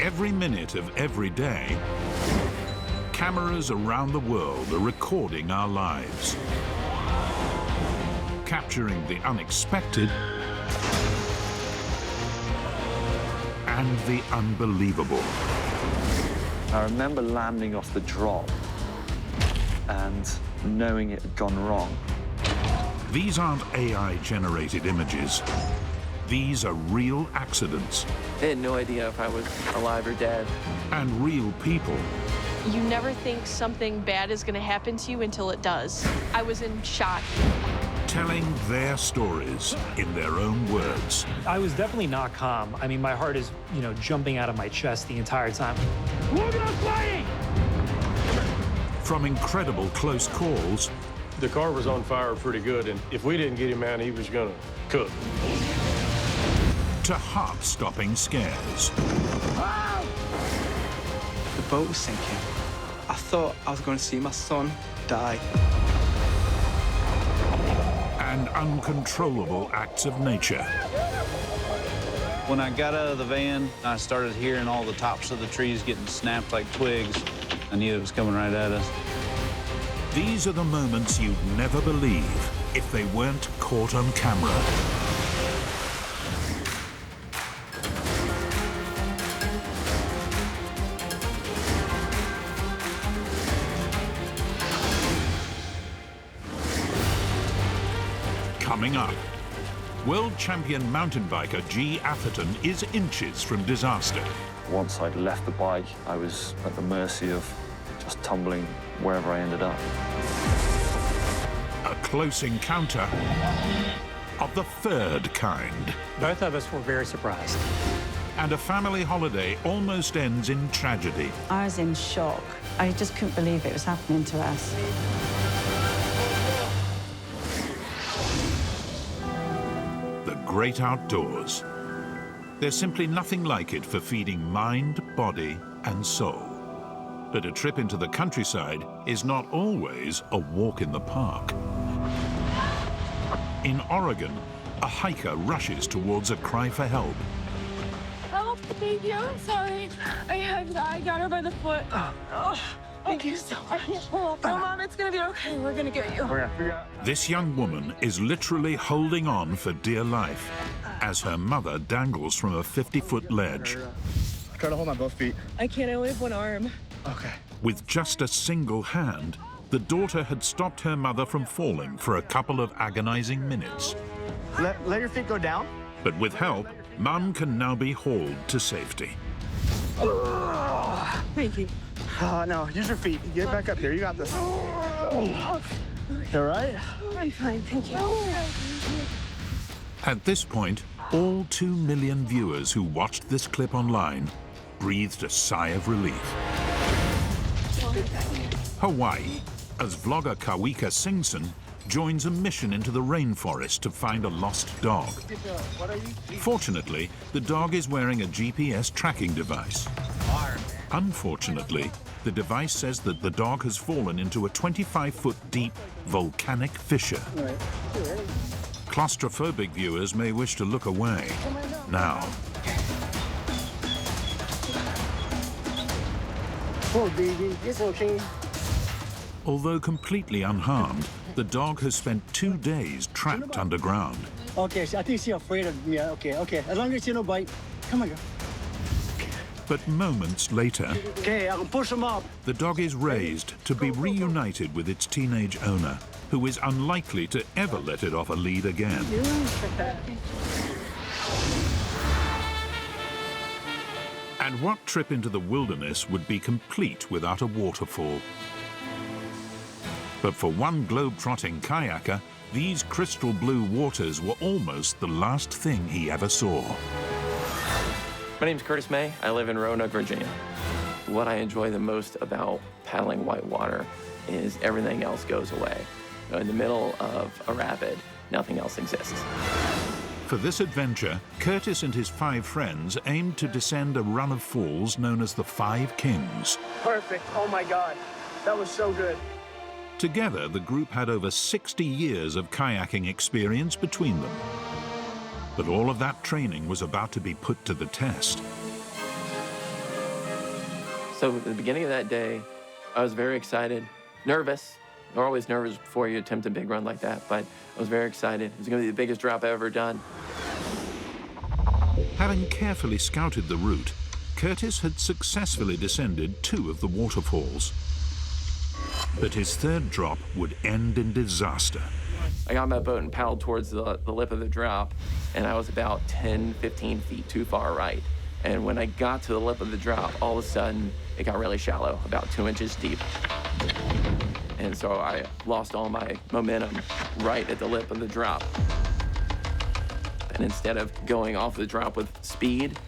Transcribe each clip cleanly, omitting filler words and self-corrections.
Every minute of every day, cameras around the world are recording our lives, capturing the unexpected and the unbelievable. I remember landing off the drop and knowing it had gone wrong. These aren't AI-generated images. These are real accidents. I had no idea if I was alive or dead. And real people. You never think something bad is going to happen to you until it does. I was in shock. Telling their stories in their own words. I was definitely not calm. I mean, my heart is, jumping out of my chest the entire time. Look at us flying! From incredible close calls. The car was on fire pretty good, and if we didn't get him out, he was gonna cook. To heart-stopping scares. The boat was sinking. I thought I was going to see my son die. And uncontrollable acts of nature. When I got out of the van, I started hearing all the tops of the trees getting snapped like twigs. I knew it was coming right at us. These are the moments you'd never believe if they weren't caught on camera. Coming up, world champion mountain biker G. Atherton is inches from disaster. Once I'd left the bike, I was at the mercy of just tumbling wherever I ended up. A close encounter of the third kind. Both of us were very surprised. And a family holiday almost ends in tragedy. I was in shock. I just couldn't believe it was happening to us. The great outdoors. There's simply nothing like it for feeding mind, body, and soul. But a trip into the countryside is not always a walk in the park. In Oregon, a hiker rushes towards a cry for help. Help, thank you, I'm sorry. I got her by the foot. Oh, thank you so much. No, Mom, it's gonna be okay. We're gonna get you. This young woman is literally holding on for dear life as her mother dangles from a 50-foot ledge. Try to hold on both feet. I can't, I only have one arm. Okay. With just a single hand, the daughter had stopped her mother from falling for a couple of agonizing minutes. Let your feet go down. But with help, Mum can now be hauled to safety. Thank you. No, use your feet. Get back up here. You got this. You all right? I'm fine, thank you. At this point, all 2 million viewers who watched this clip online breathed a sigh of relief. Hawaii, as vlogger Kawika Singson joins a mission into the rainforest to find a lost dog. Fortunately, the dog is wearing a GPS tracking device. Unfortunately, the device says that the dog has fallen into a 25-foot deep volcanic fissure. Claustrophobic viewers may wish to look away now. Poor baby, it's okay. Although completely unharmed, the dog has spent 2 days trapped underground. Okay, so I think she's afraid of me. Okay. As long as you don't bite. Come on, girl. But moments later, Okay, I can push him up. the dog is raised to be reunited with its teenage owner, who is unlikely to ever let it off a lead again. And what trip into the wilderness would be complete without a waterfall? But for one globe-trotting kayaker, these crystal blue waters were almost the last thing he ever saw. My name's Curtis May. I live in Roanoke, Virginia. What I enjoy the most about paddling whitewater is everything else goes away. In the middle of a rapid, nothing else exists. For this adventure, Curtis and his 5 friends aimed to descend a run of falls known as the 5 Kings. Perfect. Oh my God. That was so good. Together, the group had over 60 years of kayaking experience between them. But all of that training was about to be put to the test. So at the beginning of that day, I was very excited, nervous. You're always nervous before you attempt a big run like that, but I was very excited. It was going to be the biggest drop I've ever done. Having carefully scouted the route, Curtis had successfully descended 2 of the waterfalls. But his third drop would end in disaster. I got on my boat and paddled towards the lip of the drop, and I was about 10, 15 feet too far right. And when I got to the lip of the drop, all of a sudden, it got really shallow, about 2 inches deep. And so I lost all my momentum right at the lip of the drop. And instead of going off the drop with speed,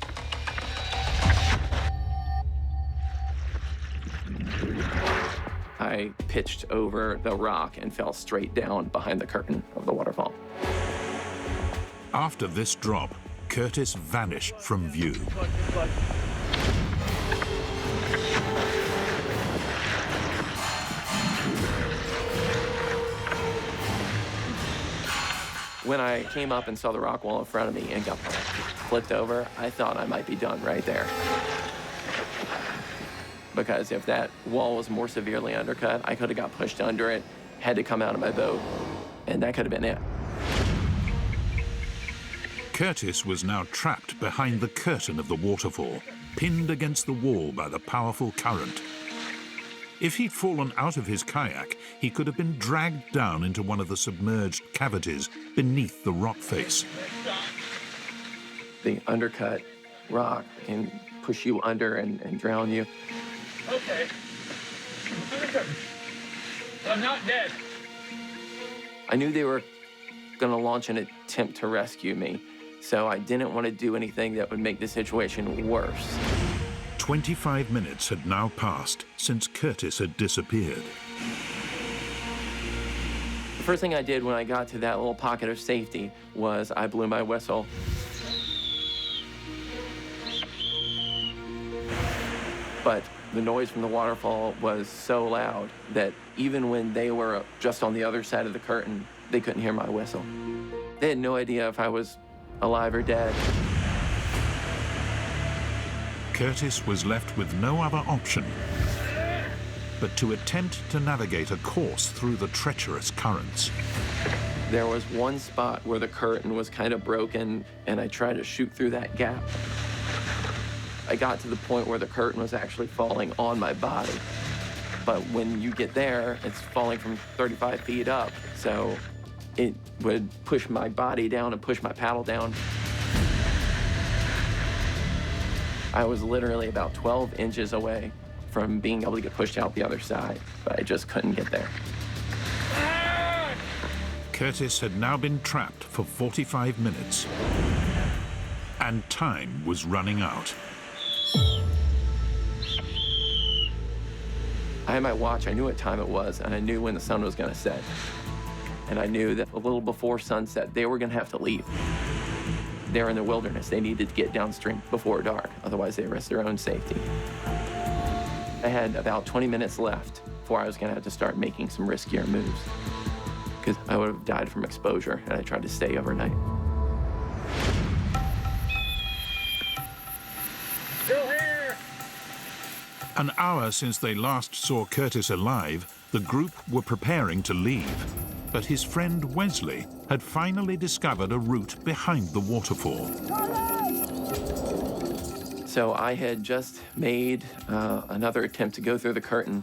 I pitched over the rock and fell straight down behind the curtain of the waterfall. After this drop, Curtis vanished from view. When I came up and saw the rock wall in front of me and got flipped over, I thought I might be done right there. Because if that wall was more severely undercut, I could have got pushed under it, had to come out of my boat, and that could have been it. Curtis was now trapped behind the curtain of the waterfall, pinned against the wall by the powerful current. If he'd fallen out of his kayak, he could have been dragged down into one of the submerged cavities beneath the rock face. The undercut rock can push you under and drown you. Okay. I'm not dead. I knew they were going to launch an attempt to rescue me, so I didn't want to do anything that would make the situation worse. 25 minutes had now passed since Curtis had disappeared. The first thing I did when I got to that little pocket of safety was I blew my whistle. But the noise from the waterfall was so loud that even when they were just on the other side of the curtain, they couldn't hear my whistle. They had no idea if I was alive or dead. Curtis was left with no other option but to attempt to navigate a course through the treacherous currents. There was one spot where the curtain was kind of broken, and I tried to shoot through that gap. I got to the point where the curtain was actually falling on my body. But when you get there, it's falling from 35 feet up, so it would push my body down and push my paddle down. I was literally about 12 inches away from being able to get pushed out the other side, but I just couldn't get there. Curtis had now been trapped for 45 minutes, and time was running out. I had my watch, I knew what time it was, and I knew when the sun was gonna set. And I knew that a little before sunset, they were gonna have to leave. They're in the wilderness. They needed to get downstream before dark, otherwise they risked their own safety. I had about 20 minutes left before I was gonna have to start making some riskier moves, because I would have died from exposure, and I tried to stay overnight. Still here! An hour since they last saw Curtis alive, the group were preparing to leave. But his friend Wesley had finally discovered a route behind the waterfall. So I had just made another attempt to go through the curtain,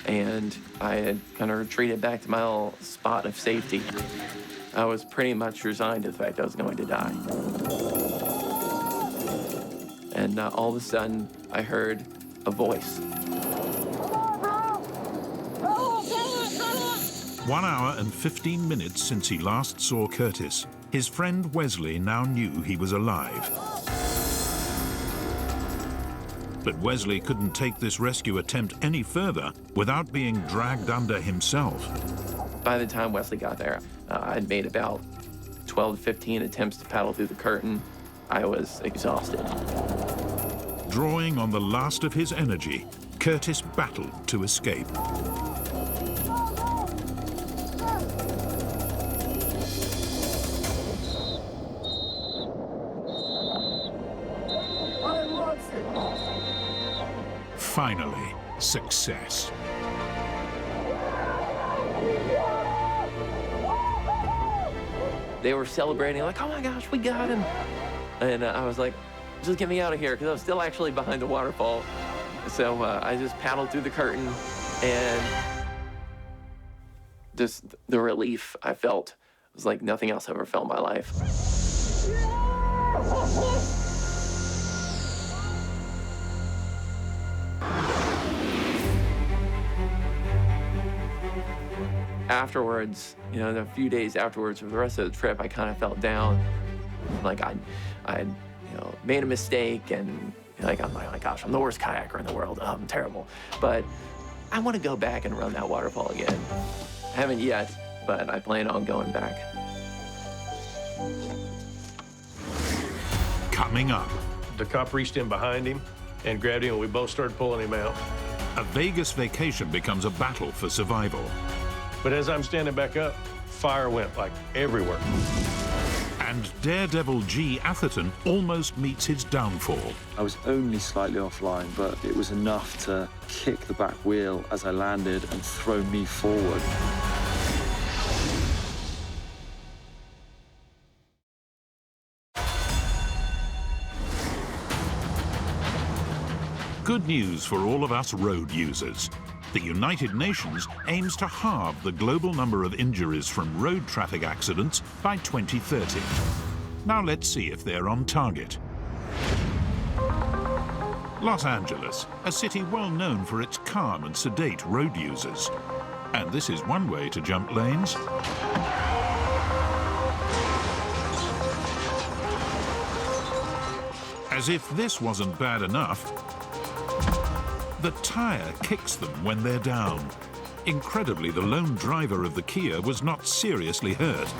and I had kind of retreated back to my little spot of safety. I was pretty much resigned to the fact I was going to die. And all of a sudden, I heard a voice. 1 hour and 15 minutes since he last saw Curtis, his friend Wesley now knew he was alive. But Wesley couldn't take this rescue attempt any further without being dragged under himself. By the time Wesley got there, I'd made about 12 to 15 attempts to paddle through the curtain. I was exhausted. Drawing on the last of his energy, Curtis battled to escape. Finally, success. They were celebrating, like, oh my gosh, we got him. And I was like, just get me out of here, because I was still actually behind the waterfall. So I just paddled through the curtain, and just the relief I felt was like nothing else I ever felt in my life. Afterwards, you know, a few days afterwards, for the rest of the trip, I kind of felt down. Like I'd you know, made a mistake, and like I'm like, oh my gosh, I'm the worst kayaker in the world. I'm terrible. But I want to go back and run that waterfall again. I haven't yet, but I plan on going back. Coming up, The cop reached in behind him and grabbed him, and we both started pulling him out. a Vegas vacation becomes a battle for survival. But as I'm standing back up, fire went like everywhere. And Daredevil G. Atherton almost meets his downfall. I was only slightly offline, but it was enough to kick the back wheel as I landed and throw me forward. Good news for all of us road users. The United Nations aims to halve the global number of injuries from road traffic accidents by 2030. Now let's see if they're on target. Los Angeles, a city well known for its calm and sedate road users. And this is one way to jump lanes. As if this wasn't bad enough, the tire kicks them when they're down. Incredibly, the lone driver of the Kia was not seriously hurt,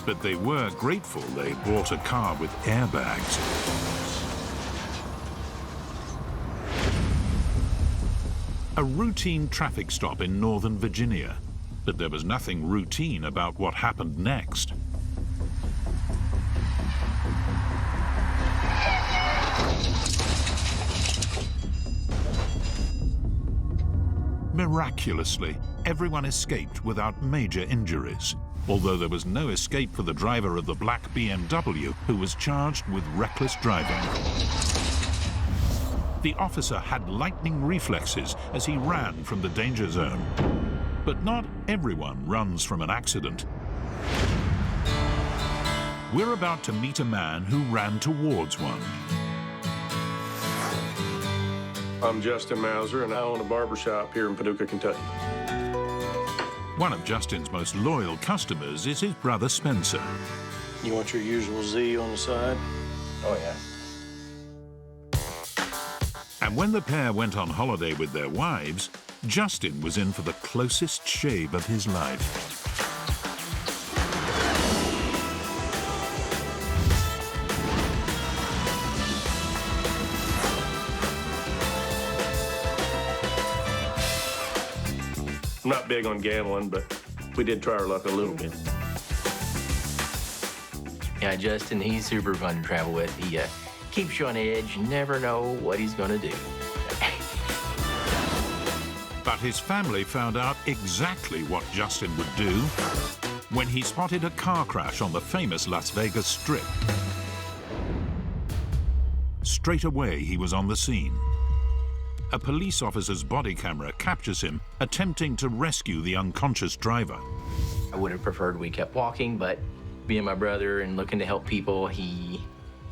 but they were grateful they bought a car with airbags. A routine traffic stop in Northern Virginia, but there was nothing routine about what happened next. Miraculously, everyone escaped without major injuries, although there was no escape for the driver of the black BMW, who was charged with reckless driving. The officer had lightning reflexes as he ran from the danger zone. But not everyone runs from an accident. We're about to meet a man who ran towards one. I'm Justin Mauser, and I own a barbershop here in Paducah, Kentucky. One of Justin's most loyal customers is his brother Spencer. You want your usual Z on the side? Oh, yeah. And when the pair went on holiday with their wives, Justin was in for the closest shave of his life. I'm not big on gambling, but we did try our luck a little bit. Yeah, Justin, he's super fun to travel with. He keeps you on edge. You never know what he's going to do. But his family found out exactly what Justin would do when he spotted a car crash on the famous Las Vegas Strip. Straight away, he was on the scene. A police officer's body camera captures him attempting to rescue the unconscious driver. I would have preferred we kept walking, but being my brother and looking to help people, he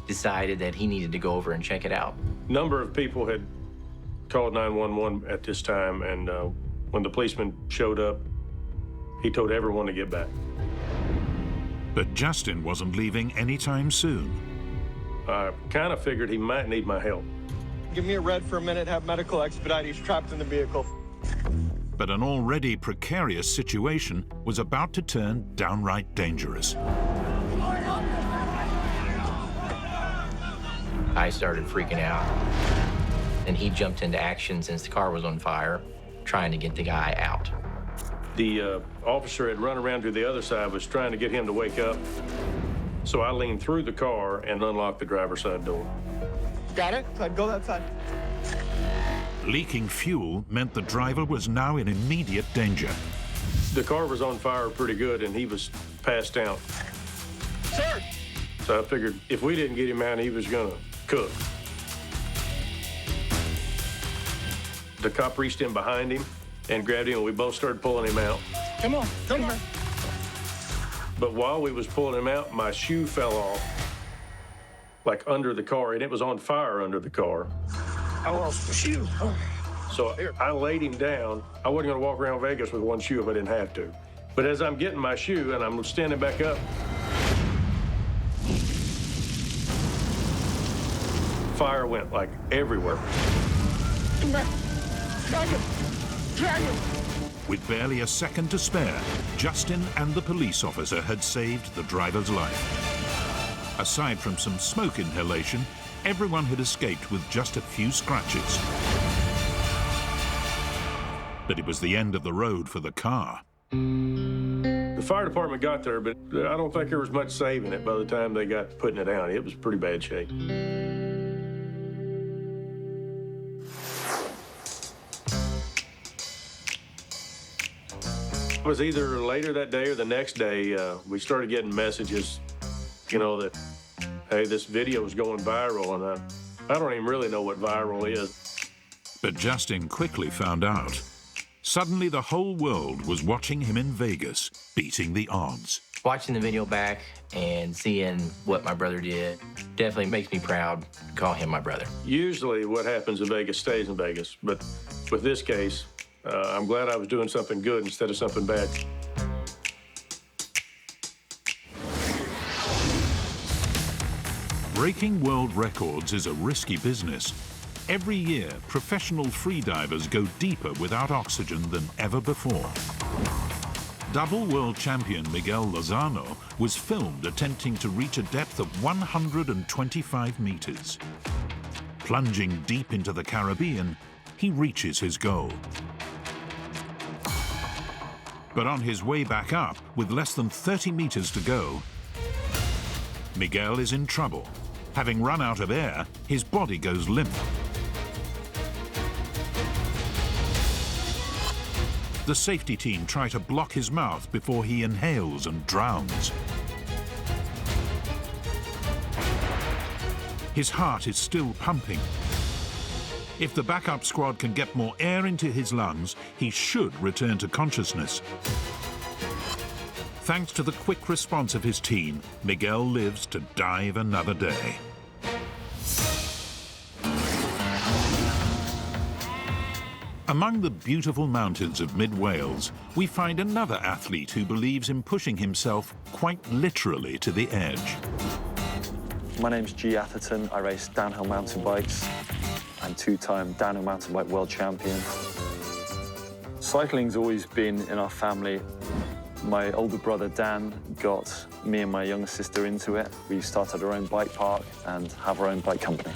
decided that he needed to go over and check it out. A number of people had called 911 at this time, and when the policeman showed up, he told everyone to get back. But Justin wasn't leaving anytime soon. I kind of figured he might need my help. Give me a red for a minute, have medical expedite. He's trapped in the vehicle. But an already precarious situation was about to turn downright dangerous. I started freaking out, and he jumped into action since the car was on fire, trying to get the guy out. The officer had run around to the other side, was trying to get him to wake up. So I leaned through the car and unlocked the driver's side door. Got it? Go that side. Leaking fuel meant the driver was now in immediate danger. The car was on fire pretty good, and he was passed out. Sir! So I figured if we didn't get him out, he was gonna cook. The cop reached in behind him and grabbed him, and we both started pulling him out. Come on, come on. But while we was pulling him out, my shoe fell off, like under the car, and it was on fire under the car. I lost the shoe. So I laid him down. I wasn't gonna walk around Vegas with one shoe if I didn't have to. But as I'm getting my shoe and I'm standing back up, fire went like everywhere. Come back. Drag him. Drag him. With barely a second to spare, Justin and the police officer had saved the driver's life. Aside from some smoke inhalation, everyone had escaped with just a few scratches. But it was the end of the road for the car. The fire department got there, but I don't think there was much saving it by the time they got putting it out. It was pretty bad shape. It was either later that day or the next day, we started getting messages, you know, that, hey, this video is going viral, and I don't even really know what viral is. But Justin quickly found out. Suddenly, the whole world was watching him in Vegas, beating the odds. Watching the video back and seeing what my brother did definitely makes me proud to call him my brother. Usually what happens in Vegas stays in Vegas, but with this case, I'm glad I was doing something good instead of something bad. Breaking world records is a risky business. Every year, professional freedivers go deeper without oxygen than ever before. Double world champion Miguel Lozano was filmed attempting to reach a depth of 125 meters. Plunging deep into the Caribbean, he reaches his goal. But on his way back up, with less than 30 meters to go, Miguel is in trouble. Having run out of air, his body goes limp. The safety team try to block his mouth before he inhales and drowns. His heart is still pumping. If the backup squad can get more air into his lungs, he should return to consciousness. Thanks to the quick response of his team, Miguel lives to dive another day. Among the beautiful mountains of mid-Wales, we find another athlete who believes in pushing himself quite literally to the edge. My name's G. Atherton. I race downhill mountain bikes. I'm two-time downhill mountain bike world champion. Cycling's always been in our family. My older brother, Dan, got me and my younger sister into it. We started our own bike park and have our own bike company.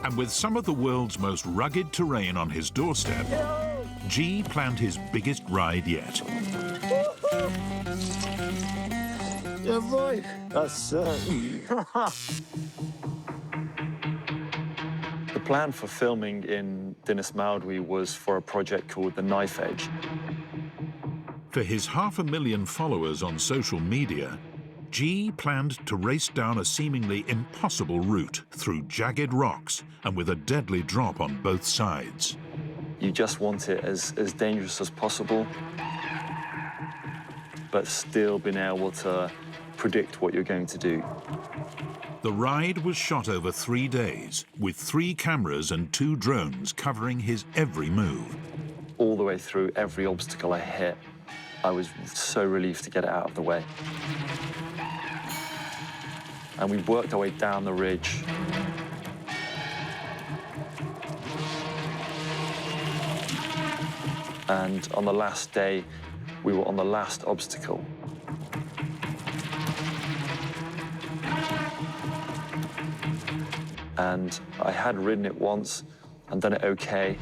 And with some of the world's most rugged terrain on his doorstep, G planned his biggest ride yet. Yeah, boy. That's The plan for filming in Dinas Mawddwy was for a project called The Knife Edge. For his 500,000 followers on social media, G planned to race down a seemingly impossible route through jagged rocks and with a deadly drop on both sides. You just want it as dangerous as possible, but still being able to predict what you're going to do. The ride was shot over 3 days, with 3 cameras and 2 drones covering his every move. All the way through every obstacle I hit, I was so relieved to get it out of the way. And we worked our way down the ridge. And on the last day, we were on the last obstacle. And I had ridden it once and done it okay.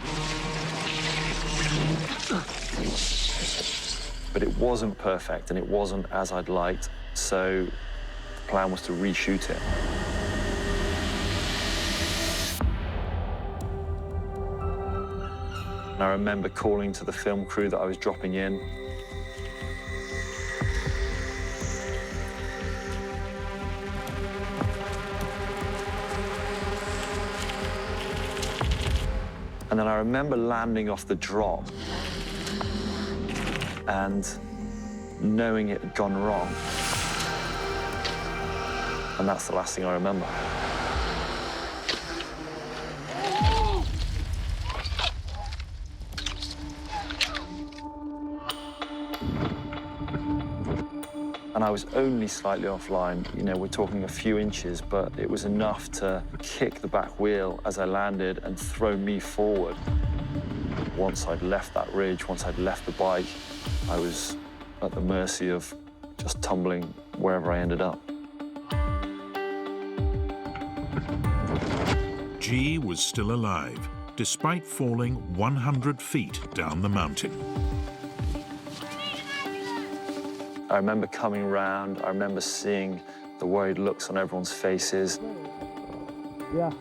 But it wasn't perfect and it wasn't as I'd liked, so the plan was to reshoot it. And I remember calling to the film crew that I was dropping in. And then I remember landing off the drop and knowing it had gone wrong. And that's the last thing I remember. And I was only slightly offline. You know, we're talking a few inches, but it was enough to kick the back wheel as I landed and throw me forward. Once I'd left that ridge, once I'd left the bike, I was at the mercy of just tumbling wherever I ended up. G was still alive, despite falling 100 feet down the mountain. I remember coming round, I remember seeing the worried looks on everyone's faces. Yeah,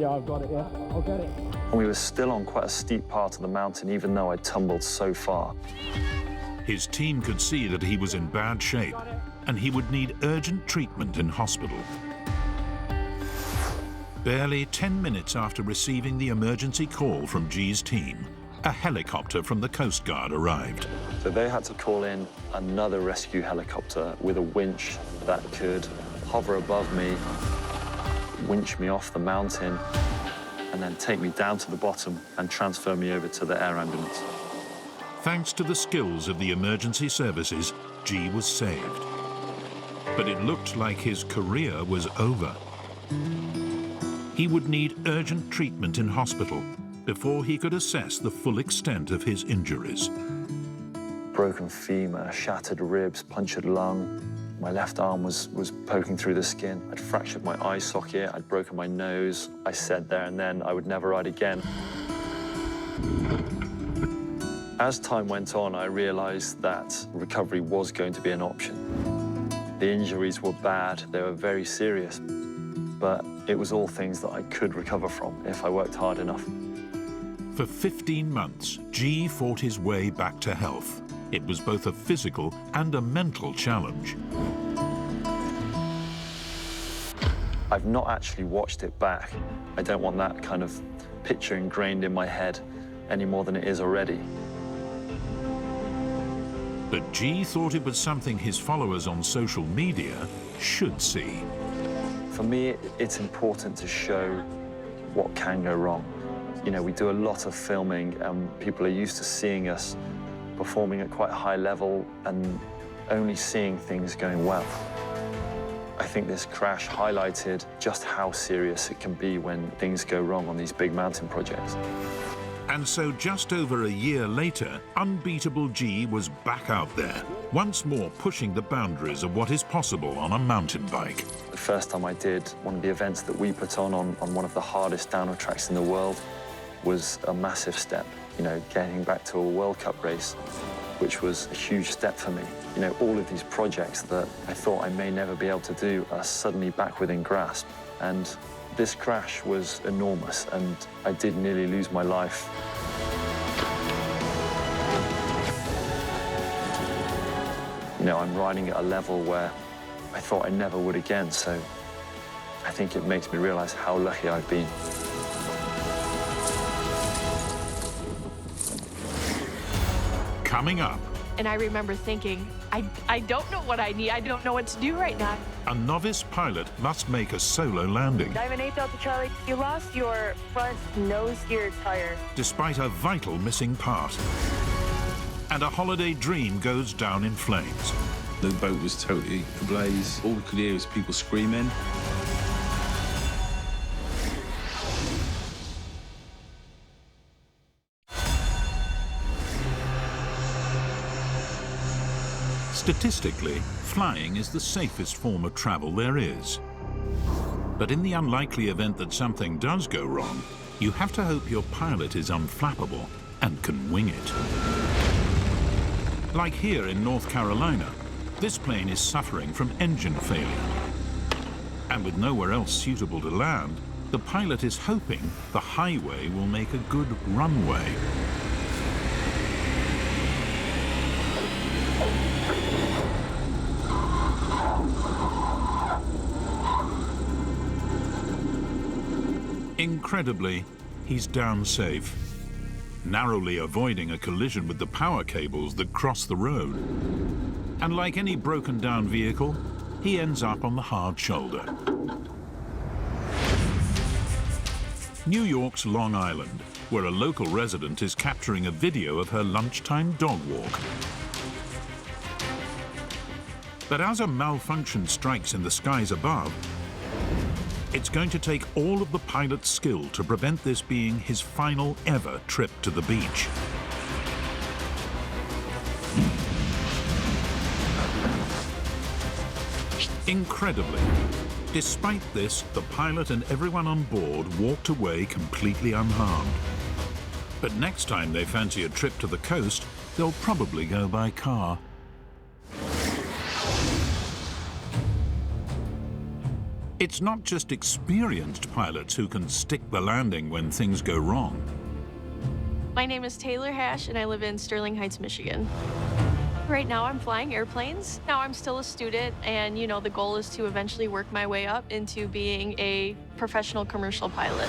I've got it, yeah. I'll get it. And we were still on quite a steep part of the mountain, even though I'd tumbled so far. His team could see that he was in bad shape, and he would need urgent treatment in hospital. Barely 10 minutes after receiving the emergency call from G's team, a helicopter from the Coast Guard arrived. So they had to call in another rescue helicopter with a winch that could hover above me, winch me off the mountain, and then take me down to the bottom and transfer me over to the air ambulance. Thanks to the skills of the emergency services, G was saved. But it looked like his career was over. He would need urgent treatment in hospital before he could assess the full extent of his injuries. Broken femur, shattered ribs, punctured lung. My left arm was poking through the skin. I'd fractured my eye socket, I'd broken my nose. I said there and then I would never ride again. As time went on, I realized that recovery was going to be an option. The injuries were bad, they were very serious, but it was all things that I could recover from if I worked hard enough. For 15 months, G fought his way back to health. It was both a physical and a mental challenge. I've not actually watched it back. I don't want that kind of picture ingrained in my head any more than it is already. But G thought it was something his followers on social media should see. For me, it's important to show what can go wrong. You know, we do a lot of filming and people are used to seeing us performing at quite a high level and only seeing things going well. I think this crash highlighted just how serious it can be when things go wrong on these big mountain projects. And so just over a year later, Unbeatable G was back out there, once more pushing the boundaries of what is possible on a mountain bike. The first time I did one of the events that we put on one of the hardest downhill tracks in the world was a massive step. You know, getting back to a World Cup race, which was a huge step for me. You know, all of these projects that I thought I may never be able to do are suddenly back within grasp. And this crash was enormous, and I did nearly lose my life. You know, I'm riding at a level where I thought I never would again, so I think it makes me realize how lucky I've been. Coming up. And I remember thinking, I don't know what I need. I don't know what to do right now. A novice pilot must make a solo landing. Diamond 8 Delta Charlie, you lost your front nose gear tire. Despite a vital missing part. And a holiday dream goes down in flames. The boat was totally ablaze. All we could hear was people screaming. Statistically, flying is the safest form of travel there is. But in the unlikely event that something does go wrong, you have to hope your pilot is unflappable and can wing it. Like here in North Carolina, this plane is suffering from engine failure. And with nowhere else suitable to land, the pilot is hoping the highway will make a good runway. Incredibly, he's down safe, narrowly avoiding a collision with the power cables that cross the road. And like any broken down vehicle, he ends up on the hard shoulder. New York's Long Island, where a local resident is capturing a video of her lunchtime dog walk. But as a malfunction strikes in the skies above, it's going to take all of the pilot's skill to prevent this being his final ever trip to the beach. Incredibly, despite this, the pilot and everyone on board walked away completely unharmed. But next time they fancy a trip to the coast, they'll probably go by car. It's not just experienced pilots who can stick the landing when things go wrong. My name is Taylor Hash, and I live in Sterling Heights, Michigan. Right now, I'm flying airplanes. Now I'm still a student, and you know, the goal is to eventually work my way up into being a professional commercial pilot.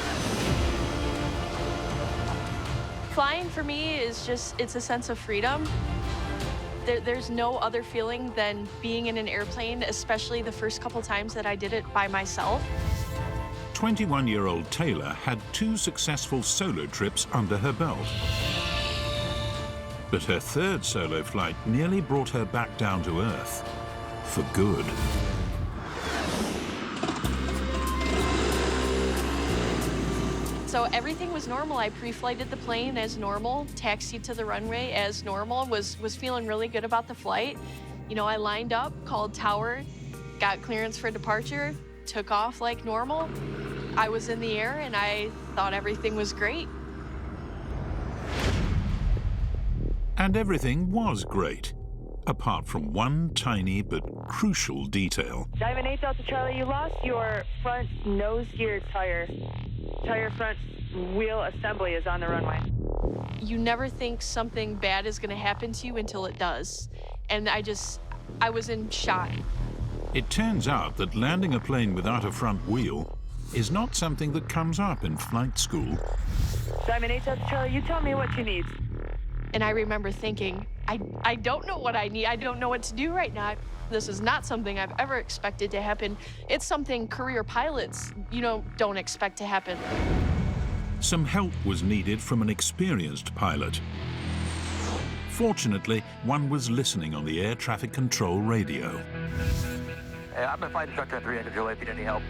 Flying for me is it's a sense of freedom. There's no other feeling than being in an airplane, especially the first couple times that I did it by myself. 21-year-old Taylor had 2 successful solo trips under her belt. But her third solo flight nearly brought her back down to earth, for good. So everything was normal. I pre-flighted the plane as normal, taxied to the runway as normal, was feeling really good about the flight. You know, I lined up, called tower, got clearance for departure, took off like normal. I was in the air and I thought everything was great. And everything was great, apart from one tiny but crucial detail. Diamond 8 Delta Charlie, you lost your front nose gear tire. Tire front wheel assembly is on the runway. You never think something bad is going to happen to you until it does. And I was in shock. It turns out that landing a plane without a front wheel is not something that comes up in flight school. Diamond 8 Delta Charlie, you tell me what you need. And I remember thinking, I don't know what I need. I don't know what to do right now. This is not something I've ever expected to happen. It's something career pilots, don't expect to happen. Some help was needed from an experienced pilot. Fortunately, one was listening on the air traffic control radio. Hey, I'm a flight instructor at 300 Julie, if you need any help.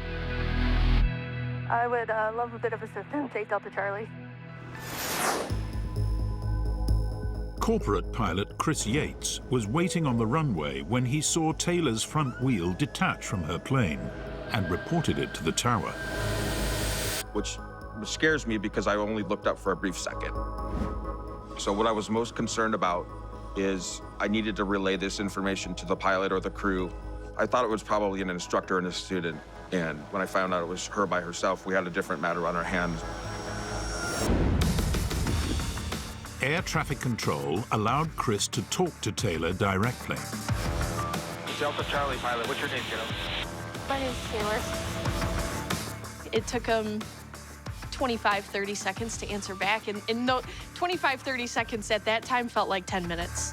I would love a bit of assistance, 8 Delta Charlie. Corporate pilot Chris Yates was waiting on the runway when he saw Taylor's front wheel detach from her plane and reported it to the tower. Which scares me because I only looked up for a brief second. So what I was most concerned about is I needed to relay this information to the pilot or the crew. I thought it was probably an instructor and a student, and when I found out it was her by herself, we had a different matter on our hands. Air traffic control allowed Chris to talk to Taylor directly. Delta Charlie pilot, what's your name, kiddo? My name's Taylor. It took him 25, 30 seconds to answer back, and no, 25, 30 seconds at that time felt like 10 minutes.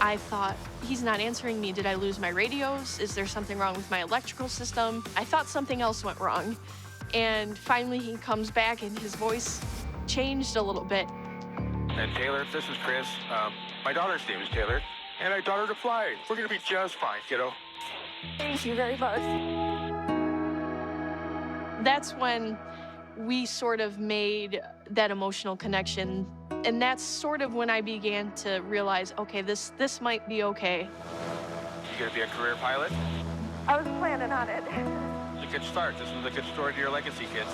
I thought, he's not answering me. Did I lose my radios? Is there something wrong with my electrical system? I thought something else went wrong. And finally he comes back and his voice changed a little bit. And Taylor, this is Chris. My daughter's name is Taylor, and I taught her to fly. We're gonna be just fine, kiddo. Thank you very much. That's when we sort of made that emotional connection. And that's sort of when I began to realize, okay, this might be okay. You gonna be a career pilot? I was planning on it. It's a good start. This is a good story to your legacy, kids.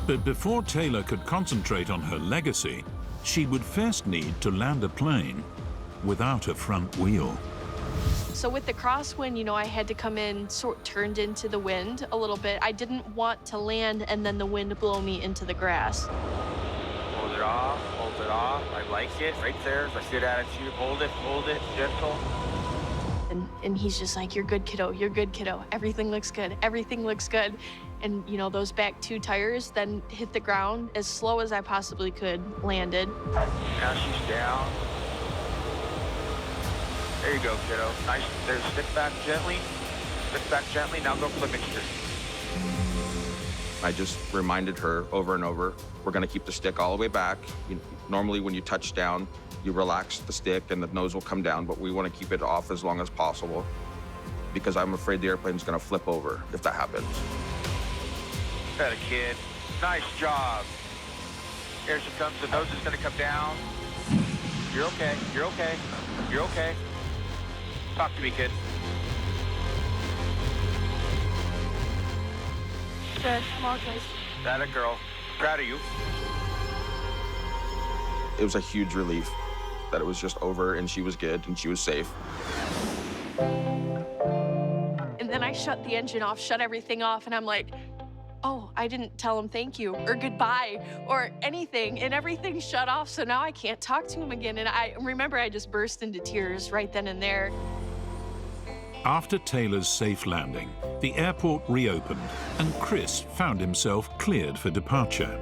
But before Taylor could concentrate on her legacy, she would first need to land a plane without a front wheel. So with the crosswind, I had to come in turned into the wind a little bit. I didn't want to land and then the wind blow me into the grass. Was it off, hold it off. I like it, right there. That's good attitude. Hold it, gentle. And he's just like, you're good, kiddo, you're good, kiddo. Everything looks good, everything looks good. And you know, those back 2 tires then hit the ground as slow as I possibly could, landed. Now she's down. There you go, kiddo. Nice. There's stick back gently. Stick back gently. Now go for the mixture. I just reminded her over and over, we're gonna keep the stick all the way back. Normally when you touch down, you relax the stick and the nose will come down, but we wanna keep it off as long as possible because I'm afraid the airplane's gonna flip over if that happens. Got a kid. Nice job. Here she comes. The nose is gonna come down. You're okay, you're okay, you're okay. Talk to me, kid. Good, I'm okay. That a girl. Proud of you. It was a huge relief that it was just over and she was good and she was safe. And then I shut the engine off, shut everything off, and I'm like, oh, I didn't tell him thank you or goodbye or anything, and everything shut off, so now I can't talk to him again. And I remember I just burst into tears right then and there. After Taylor's safe landing, the airport reopened and Chris found himself cleared for departure.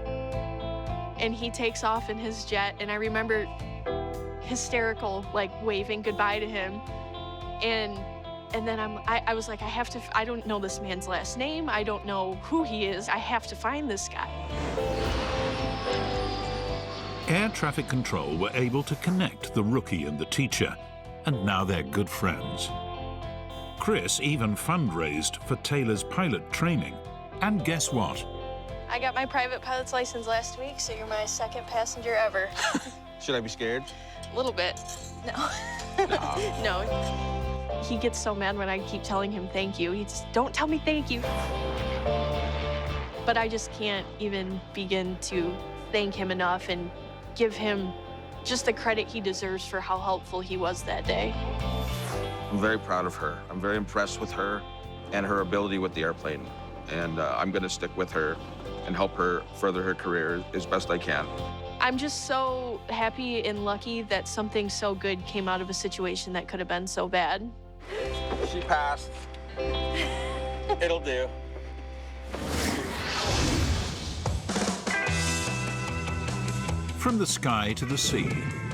And he takes off in his jet, and I remember hysterical, like waving goodbye to him. And then I was like, I don't know this man's last name. I don't know who he is. I have to find this guy. Air traffic control were able to connect the rookie and the teacher, and now they're good friends. Chris even fundraised for Taylor's pilot training. And guess what? I got my private pilot's license last week, so you're my second passenger ever. Should I be scared? A little bit. No. No. He gets so mad when I keep telling him thank you. He just, don't tell me thank you. But I just can't even begin to thank him enough and give him just the credit he deserves for how helpful he was that day. I'm very proud of her. I'm very impressed with her and her ability with the airplane. And I'm gonna stick with her and help her further her career as best I can. I'm just so happy and lucky that something so good came out of a situation that could have been so bad. She passed. It'll do. From the sky to the sea,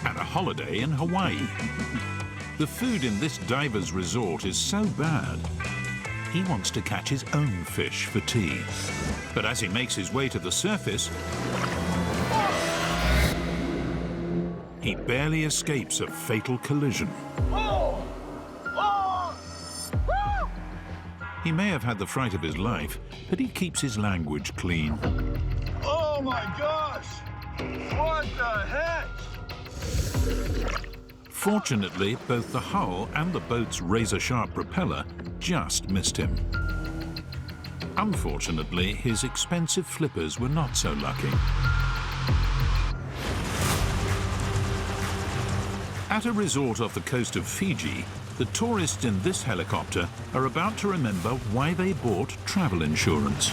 and a holiday in Hawaii. The food in this diver's resort is so bad, he wants to catch his own fish for tea. But as he makes his way to the surface, he barely escapes a fatal collision. He may have had the fright of his life, but he keeps his language clean. Oh my gosh! What the heck? Fortunately, both the hull and the boat's razor-sharp propeller just missed him. Unfortunately, his expensive flippers were not so lucky. At a resort off the coast of Fiji, the tourists in this helicopter are about to remember why they bought travel insurance.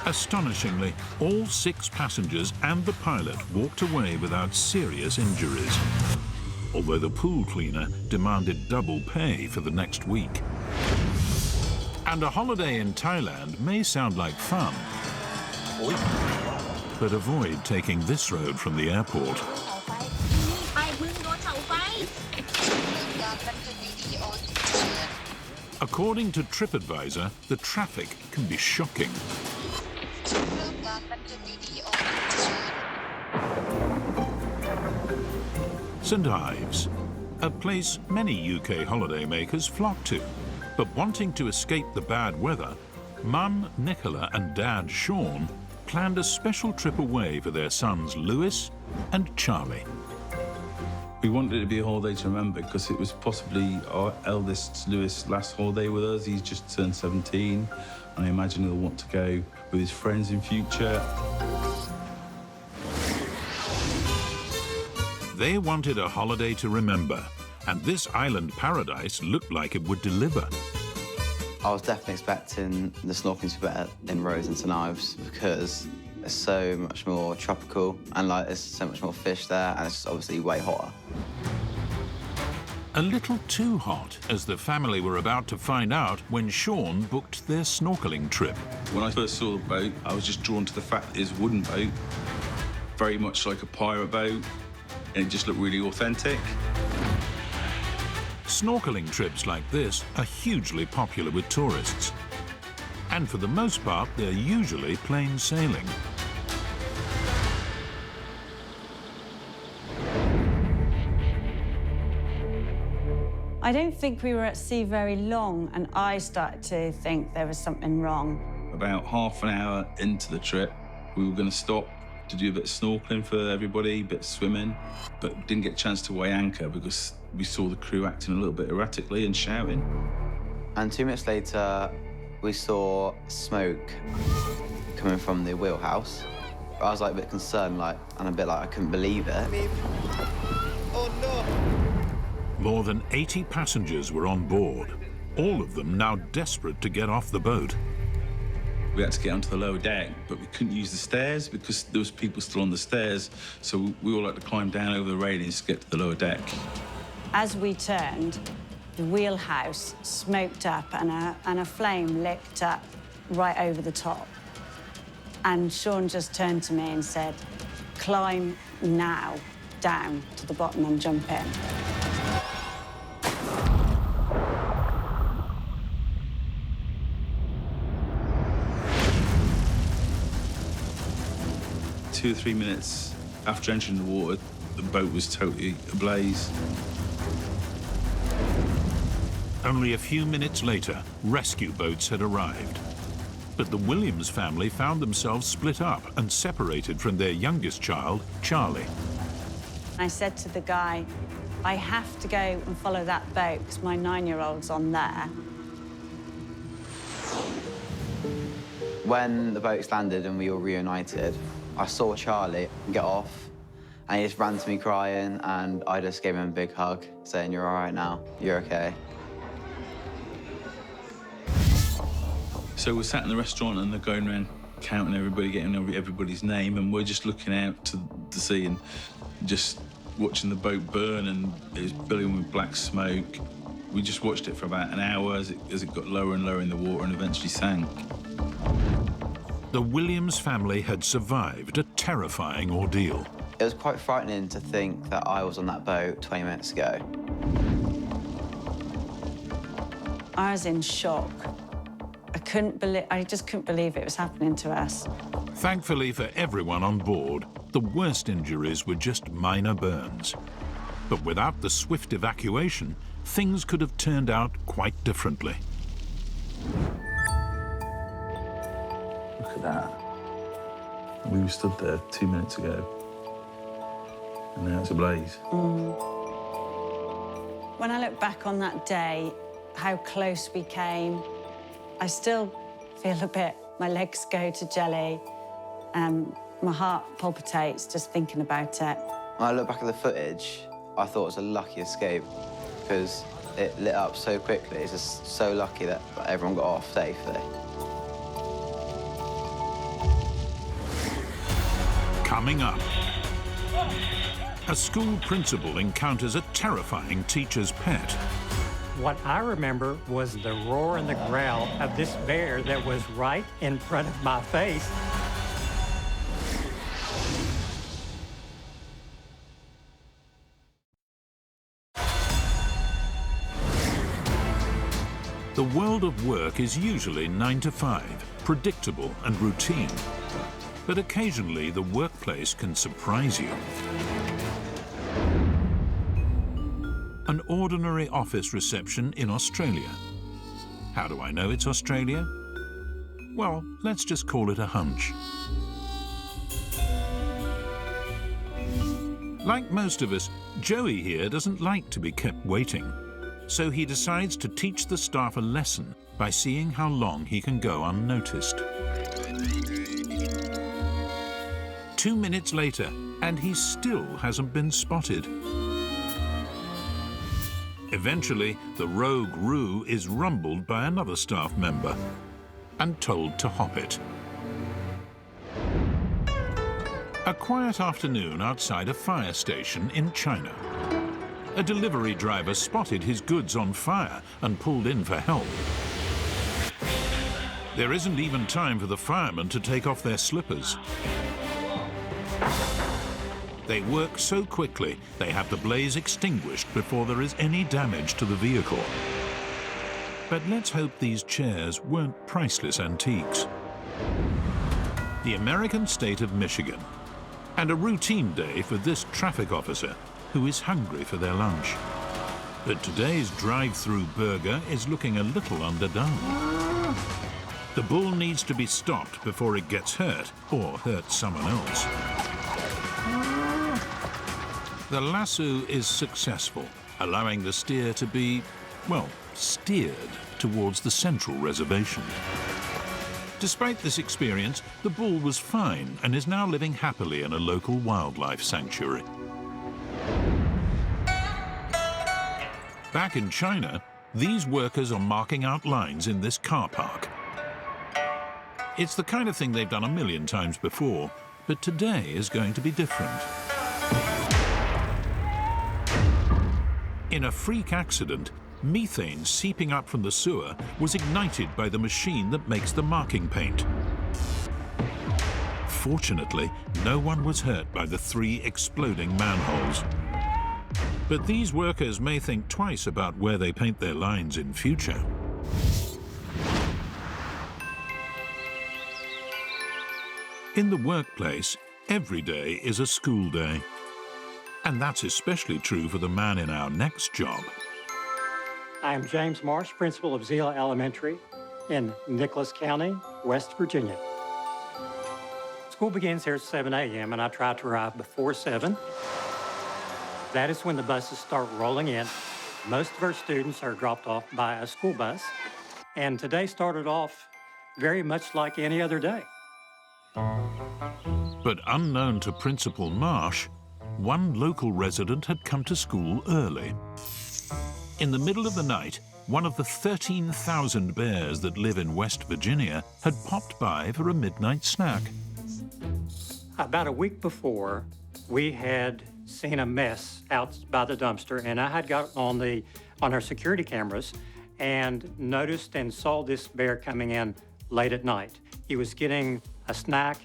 Astonishingly, all 6 passengers and the pilot walked away without serious injuries, although the pool cleaner demanded double pay for the next week. And a holiday in Thailand may sound like fun, but avoid taking this road from the airport. According to TripAdvisor, the traffic can be shocking. St Ives, a place many UK holidaymakers flock to. But wanting to escape the bad weather, Mum Nicola and Dad Sean planned a special trip away for their sons Lewis and Charlie. We wanted it to be a holiday to remember because it was possibly our eldest Lewis' last holiday with us. He's just turned 17, and I imagine he'll want to go with his friends in future. They wanted a holiday to remember, and this island paradise looked like it would deliver. I was definitely expecting the snorkeling to be better in Rose than St Ives because it's so much more tropical and like there's so much more fish there and it's obviously way hotter. A little too hot, as the family were about to find out when Sean booked their snorkeling trip. When I first saw the boat, I was just drawn to the fact that it's a wooden boat, very much like a pirate boat, and it just looked really authentic. Snorkeling trips like this are hugely popular with tourists. And for the most part, they're usually plain sailing. I don't think we were at sea very long, and I started to think there was something wrong. About half an hour into the trip, we were going to stop to do a bit of snorkeling for everybody, a bit of swimming, but didn't get a chance to weigh anchor because we saw the crew acting a little bit erratically and shouting. And 2 minutes later, we saw smoke coming from the wheelhouse. I was like a bit concerned, and a bit like I couldn't believe it. Oh no! More than 80 passengers were on board, all of them now desperate to get off the boat. We had to get onto the lower deck, but we couldn't use the stairs because there was people still on the stairs, so we all had to climb down over the railings to get to the lower deck. As we turned, the wheelhouse smoked up and a flame licked up right over the top. And Sean just turned to me and said, "Climb now down to the bottom and jump in." 2 or 3 minutes after entering the water, the boat was totally ablaze. Only a few minutes later, rescue boats had arrived. But the Williams family found themselves split up and separated from their youngest child, Charlie. I said to the guy, "I have to go and follow that boat because my 9-year-old's on there." When the boats landed and we all reunited, I saw Charlie get off, and he just ran to me crying, and I just gave him a big hug, saying, "You're all right now, you're okay." So we're sat in the restaurant and they're going around counting everybody, getting everybody's name, and we're just looking out to the sea and just watching the boat burn, and it was billowing with black smoke. We just watched it for about an hour as it got lower and lower in the water and eventually sank. The Williams family had survived a terrifying ordeal. It was quite frightening to think that I was on that boat 20 minutes ago. I was in shock. I just couldn't believe it was happening to us. Thankfully for everyone on board, the worst injuries were just minor burns. But without the swift evacuation, things could have turned out quite differently. Look at that. We were stood there 2 minutes ago, and now it's ablaze. When I look back on that day, how close we came, I still feel a bit, my legs go to jelly, my heart palpitates just thinking about it. When I look back at the footage, I thought it was a lucky escape because it lit up so quickly. It's just so lucky that everyone got off safely. Coming up, a school principal encounters a terrifying teacher's pet. What I remember was the roar and the growl of this bear that was right in front of my face. The world of work is usually 9 to 5, predictable and routine. But occasionally, the workplace can surprise you. An ordinary office reception in Australia. How do I know it's Australia? Well, let's just call it a hunch. Like most of us, Joey here doesn't like to be kept waiting. So he decides to teach the staff a lesson by seeing how long he can go unnoticed. 2 minutes later, and he still hasn't been spotted. Eventually, the rogue Roo is rumbled by another staff member and told to hop it. A quiet afternoon outside a fire station in China. A delivery driver spotted his goods on fire and pulled in for help. There isn't even time for the firemen to take off their slippers. They work so quickly, they have the blaze extinguished before there is any damage to the vehicle. But let's hope these chairs weren't priceless antiques. The American state of Michigan, and a routine day for this traffic officer who is hungry for their lunch. But today's drive-through burger is looking a little underdone. The bull needs to be stopped before it gets hurt or hurts someone else. The lasso is successful, allowing the steer to be, well, steered towards the central reservation. Despite this experience, the bull was fine and is now living happily in a local wildlife sanctuary. Back in China, these workers are marking out lines in this car park. It's the kind of thing they've done a million times before, but today is going to be different. In a freak accident, methane seeping up from the sewer was ignited by the machine that makes the marking paint. Fortunately, no one was hurt by the 3 exploding manholes. But these workers may think twice about where they paint their lines in future. In the workplace, every day is a school day. And that's especially true for the man in our next job. I am James Marsh, principal of Zela Elementary in Nicholas County, West Virginia. School begins here at 7 a.m. and I try to arrive before 7. That is when the buses start rolling in. Most of our students are dropped off by a school bus. And today started off very much like any other day. But unknown to Principal Marsh, one local resident had come to school early. In the middle of the night, one of the 13,000 bears that live in West Virginia had popped by for a midnight snack. About a week before, we had seen a mess out by the dumpster, and I had got on our security cameras and noticed and saw this bear coming in late at night. He was getting a snack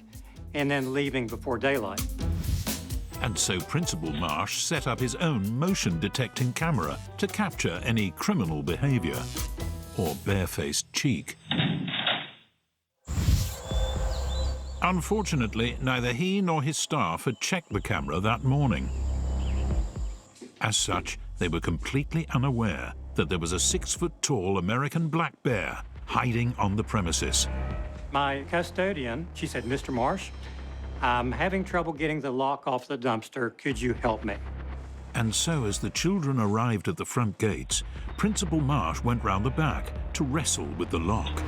and then leaving before daylight. And so Principal Marsh set up his own motion-detecting camera to capture any criminal behavior or barefaced cheek. Unfortunately, neither he nor his staff had checked the camera that morning. As such, they were completely unaware that there was a 6-foot-tall American black bear hiding on the premises. My custodian, she said, "Mr. Marsh, I'm having trouble getting the lock off the dumpster. Could you help me?" And so as the children arrived at the front gates, Principal Marsh went round the back to wrestle with the lock.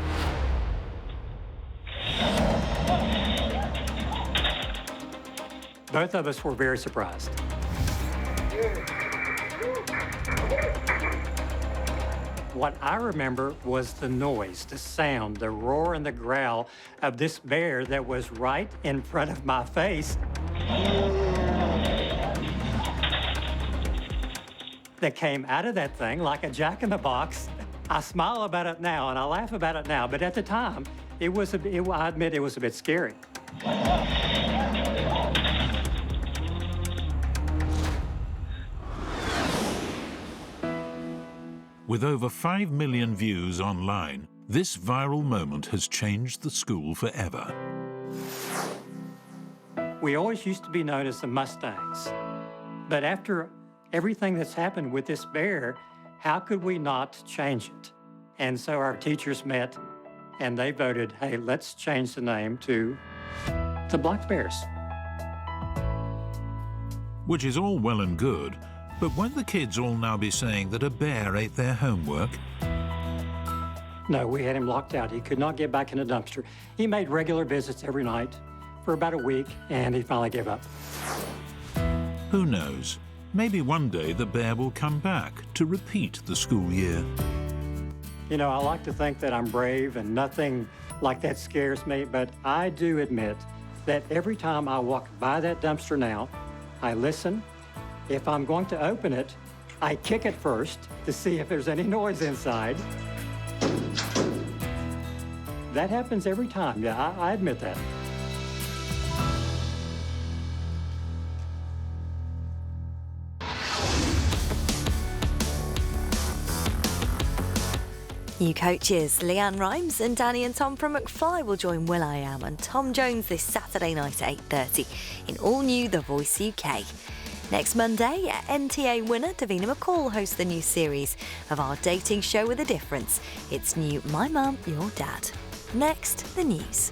Both of us were very surprised. What I remember was the noise, the sound, the roar and the growl of this bear that was right in front of my face. That came out of that thing like a jack-in-the-box. I smile about it now and I laugh about it now, but at the time, I admit it was a bit scary. With over 5 million views online, this viral moment has changed the school forever. We always used to be known as the Mustangs. But after everything that's happened with this bear, how could we not change it? And so our teachers met and they voted, hey, let's change the name to the Black Bears. Which is all well and good, but won't the kids all now be saying that a bear ate their homework? No, we had him locked out. He could not get back in the dumpster. He made regular visits every night for about a week, and he finally gave up. Who knows? Maybe one day the bear will come back to repeat the school year. You know, I like to think that I'm brave and nothing like that scares me, but I do admit that every time I walk by that dumpster now, I listen. If I'm going to open it, I kick it first to see if there's any noise inside. That happens every time, yeah, I admit that. New coaches Leanne Rhymes and Danny and Tom from McFly will join will.i.am and Tom Jones this Saturday night at 8:30 in all new The Voice UK. Next Monday, NTA winner Davina McCall hosts the new series of Our Dating Show with a Difference. It's new My Mum, Your Dad. Next, the news.